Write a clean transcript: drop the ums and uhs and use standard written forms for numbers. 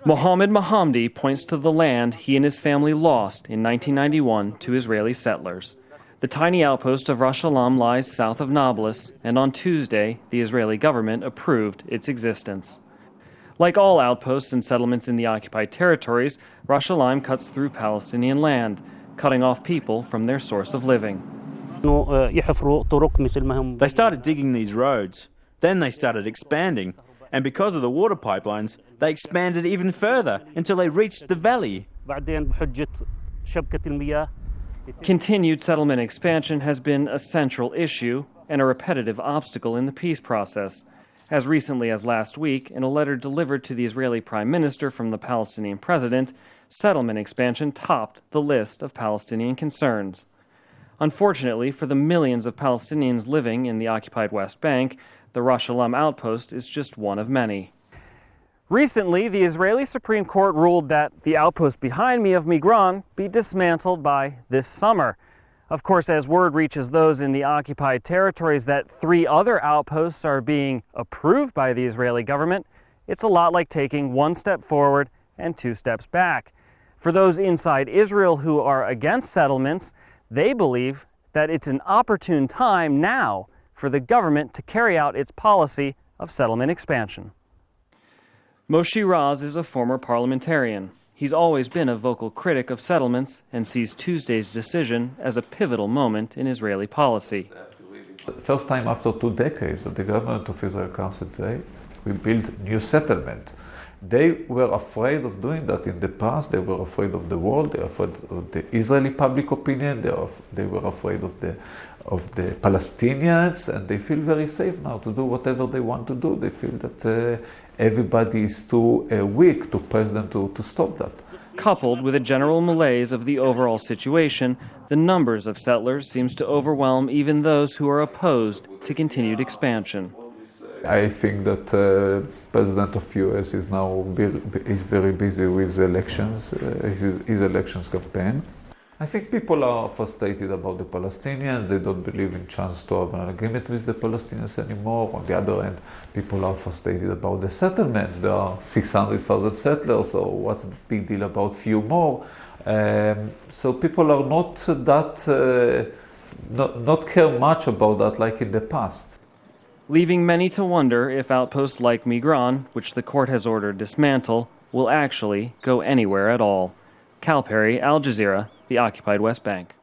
Mohammed Mohammadi points to the land he and his family lost in 1991 to Israeli settlers. The tiny outpost of Ras Shalom lies south of Nablus, and on Tuesday, the Israeli government approved its existence. Like all outposts and settlements in the occupied territories, Ras Shalom cuts through Palestinian land, cutting off people from their source of living. They started digging these roads. Then they started expanding. And because of the water pipelines, they expanded even further until they reached the valley. Continued settlement expansion has been a central issue and a repetitive obstacle in the peace process. As recently as last week, in a letter delivered to the Israeli Prime Minister from the Palestinian President, settlement expansion topped the list of Palestinian concerns. Unfortunately, for the millions of Palestinians living in the occupied West Bank, the Ras Shalom outpost is just one of many. Recently, the Israeli Supreme Court ruled that the outpost behind me of Migron be dismantled by this summer. Of course, as word reaches those in the occupied territories that 3 other outposts are being approved by the Israeli government, it's a lot like taking 1 step forward and 2 steps back. For those inside Israel who are against settlements, they believe that it's an opportune time now for the government to carry out its policy of settlement expansion. Moshe Raz is a former parliamentarian. He's always been a vocal critic of settlements and sees Tuesday's decision as a pivotal moment in Israeli policy. First time after 2 decades that the government of Israel comes and says, we build new settlement. They were afraid of doing that in the past. They were afraid of the world. They were afraid of the Israeli public opinion. They were afraid of the Palestinians, and they feel very safe now to do whatever they want to do. They feel that everybody is too weak to press them to stop that. Coupled with a general malaise of the overall situation, the numbers of settlers seems to overwhelm even those who are opposed to continued expansion. I think that President of US is now is very busy with elections, his elections campaign. I think people are frustrated about the Palestinians. They don't believe in chance to have an agreement with the Palestinians anymore. On the other hand, people are frustrated about the settlements. There are 600,000 settlers, so what's the big deal about few more? So people are not care much about that like in the past. Leaving many to wonder if outposts like Migron, which the court has ordered dismantle, will actually go anywhere at all. Cal Perry, Al Jazeera, the occupied West Bank.